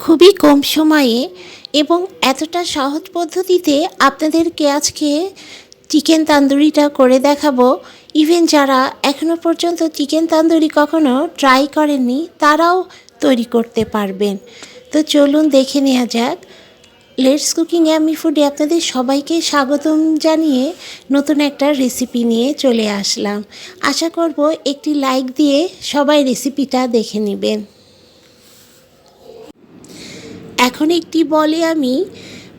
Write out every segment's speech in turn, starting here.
খুবই কম সময়ে এবং এতটা সহজ পদ্ধতিতে আপনাদেরকে আজকে চিকেন তান্দুরিটা করে দেখাবো। ইভেন যারা এখনও পর্যন্ত চিকেন তান্দুরি কখনো ট্রাই করেননি তারাও তৈরি করতে পারবেন। তো চলুন দেখে নেওয়া যাক। লেটস কুকিং ইয়াম্মি ফুডে আপনাদের সবাইকে স্বাগতম জানিয়ে নতুন একটা রেসিপি নিয়ে চলে আসলাম। আশা করব একটি লাইক দিয়ে সবাই রেসিপিটা দেখে নেবেন। এখন একটি বলে আমি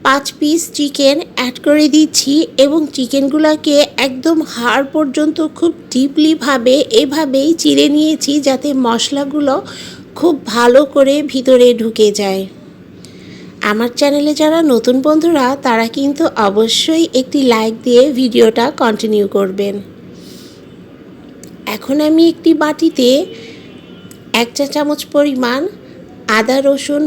5 পিস চিকেন অ্যাড করে দিচ্ছি এবং চিকেনগুলোকে একদম হাড় পর্যন্ত খুব ডিপলিভাবে এভাবেই চিড়ে নিয়েছি যাতে মশলাগুলো খুব ভালো করে ভিতরে ঢুকে যায়। আমার চ্যানেলে যারা নতুন বন্ধুরা তারা কিন্তু অবশ্যই একটি লাইক দিয়ে ভিডিওটা কন্টিনিউ করবেন। এখন আমি একটি বাটিতে 1 চা চামচ পরিমাণ আদা রসুন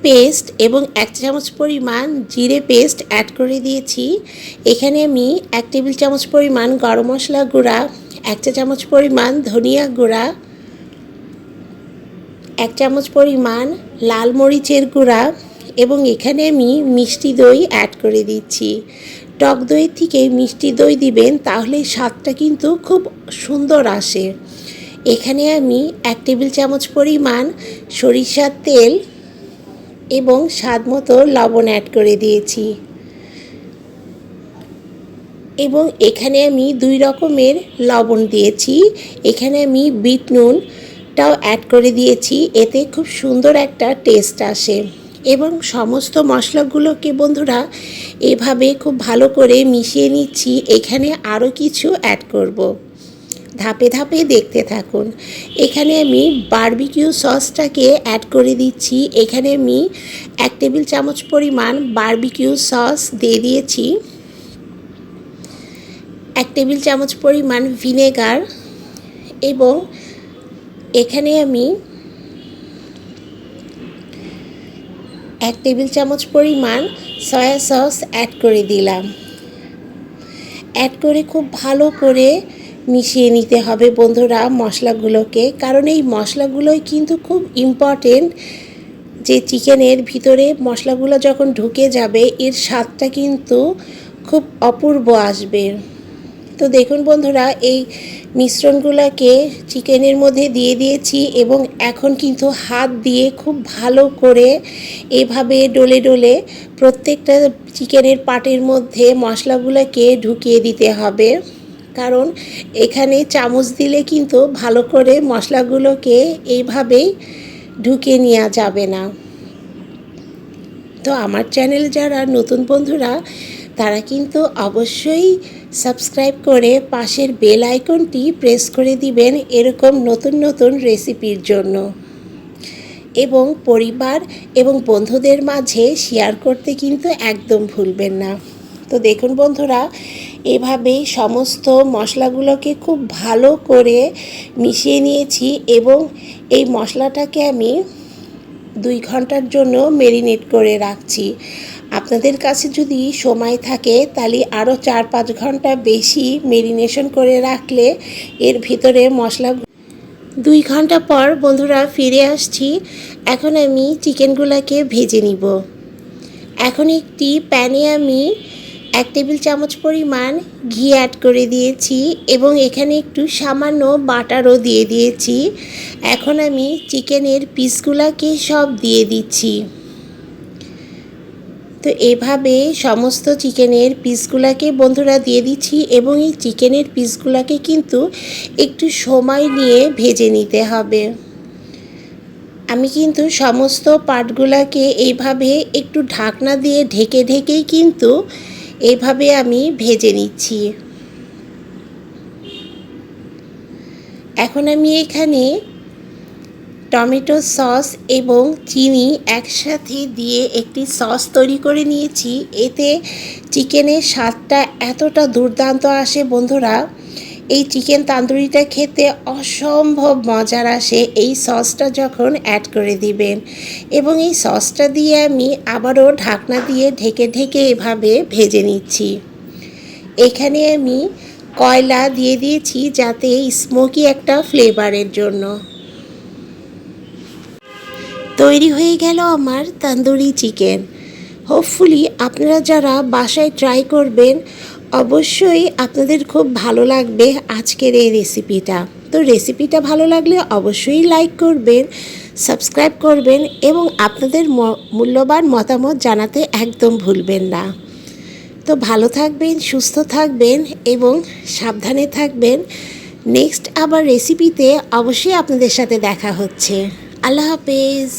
পেস্ট এবং 1 চামচ পরিমাণ জিরে পেস্ট অ্যাড করে দিয়েছি। এখানে আমি 1 টেবিল চামচ পরিমাণ গরম মশলা গুঁড়া, 1 চা চামচ পরিমাণ ধনিয়া গুঁড়া, 1 চামচ পরিমাণ লাল মরিচের গুঁড়া এবং এখানে আমি মিষ্টি দই অ্যাড করে দিচ্ছি। টক দইয়ের থেকে মিষ্টি দই দিবেন, তাহলে স্বাদটা কিন্তু খুব সুন্দর আসে। এখানে আমি 1 টেবিল চামচ পরিমাণ সরিষার তেল এবং স্বাদ মতো লবণ অ্যাড করে দিয়েছি এবং এখানে আমি 2 রকমের লবণ দিয়েছি। এখানে আমি বিট নুনটাও অ্যাড করে দিয়েছি, এতে খুব সুন্দর একটা টেস্ট আসে। এবং সমস্ত মশলাগুলোকে বন্ধুরা এভাবে খুব ভালো করে মিশিয়ে নিচ্ছি। এখানে আরও কিছু অ্যাড করব, ধাপে ধাপে দেখতে থাকুন। এখানে আমি বারবিকিউ সসটাকে অ্যাড করে দিচ্ছি। এখানে আমি 1 টেবিল চামচ পরিমাণ বারবিকিউ সস দিয়ে দিয়েছি, 1 টেবিল চামচ পরিমাণ ভিনেগার এবং এখানে আমি 1 টেবিল চামচ পরিমাণ সয়া সস অ্যাড করে দিলাম। অ্যাড করে খুব ভালো করে মিশিয়ে নিতে হবে বন্ধুরা মশলাগুলোকে, কারণ এই মশলাগুলোই কিন্তু খুব ইম্পর্টেন্ট। যে চিকেনের ভিতরে মশলাগুলো যখন ঢুকে যাবে এর স্বাদটা কিন্তু খুব অপূর্ব আসবে। তো দেখুন বন্ধুরা, এই মিশ্রণগুলোকে চিকেনের মধ্যে দিয়ে দিয়েছি এবং এখন কিন্তু হাত দিয়ে খুব ভালো করে এভাবে ডলে ডলে প্রত্যেকটা চিকেনের পার্টের মধ্যে মশলাগুলোকে ঢুকিয়ে দিতে হবে, কারণ এখানে চামচ দিলে কিন্তু ভালো করে মশলাগুলোকে এইভাবেই ঢুকিয়ে নেওয়া যাবে না। তো আমার চ্যানেল যারা নতুন বন্ধুরা তারা কিন্তু অবশ্যই সাবস্ক্রাইব করে পাশের বেল আইকনটি প্রেস করে দিবেন এরকম নতুন নতুন রেসিপির জন্য, এবং পরিবার এবং বন্ধুদের মাঝে শেয়ার করতে কিন্তু একদম ভুলবেন না। তো দেখুন বন্ধুরা, এভাবেই সমস্ত মশলাগুলোকে খুব ভালো করে মিশিয়ে নিয়েছি এবং এই মশলাটাকে আমি 2 ঘন্টার জন্য ম্যারিনেট করে রাখছি। আপনাদের কাছে যদি সময় থাকে তাহলে আরও 4-5 ঘন্টা বেশি ম্যারিনেশন করে রাখলে এর ভিতরে মশলা। 2 ঘন্টা পর বন্ধুরা ফিরে আসছি। এখন আমি চিকেনগুলোকে ভেজে নিব। এখন একটি প্যানে আমি 1 টেবিল চামচ পরিমাণ ঘি অ্যাড করে দিয়েছি এবং এখানে একটু সামান্য বাটারও দিয়ে দিয়েছি। এখন আমি চিকেনের পিসগুলোকে সব দিয়ে দিচ্ছি। তো এভাবে সমস্ত চিকেনের পিসগুলোকে বন্ধুরা দিয়ে দিচ্ছি এবং এই চিকেনের পিসগুলোকে কিন্তু একটু সময় নিয়ে ভেজে নিতে হবে। আমি কিন্তু সমস্ত পার্টগুলোকে এইভাবে একটু ঢাকনা দিয়ে ঢেকে ঢেকেই কিন্তু এইভাবে আমি ভেজে নিচ্ছি। এখন আমি এখানে টমেটো সস এবং চিনি একসাথে দিয়ে একটি সস তৈরি করে নিয়েছি। এতে চিকেনের স্বাদটা এতটা দুর্দান্ত আসে বন্ধুরা, এই চিকেন তান্দুরিটা খেতে অসম্ভব মজার আসে এই সসটা যখন অ্যাড করে দিবেন। এবং এই সসটা দিয়ে আমি আবারও ঢাকনা দিয়ে ঢেকে ঢেকে এভাবে ভেজে নিচ্ছি। এখানে আমি কয়লা দিয়ে দিয়েছি যাতে স্মোকি একটা ফ্লেভারের জন্য। তৈরি হয়ে গেল আমার তন্দুরি চিকেন। হোপফুলি আপনারা যারা বাসায় ট্রাই করবেন অবশ্যই আপনাদের খুব ভালো লাগবে আজকের এই রেসিপিটা। তো রেসিপিটা ভালো লাগলে অবশ্যই লাইক করবেন, সাবস্ক্রাইব করবেন এবং আপনাদের মূল্যবান মতামত জানাতে একদম ভুলবেন না। তো ভালো থাকবেন, সুস্থ থাকবেন এবং সাবধানে থাকবেন। নেক্সট আবার রেসিপিতে অবশ্যই আপনাদের সাথে দেখা হচ্ছে। আল্লাহ হাফেজ।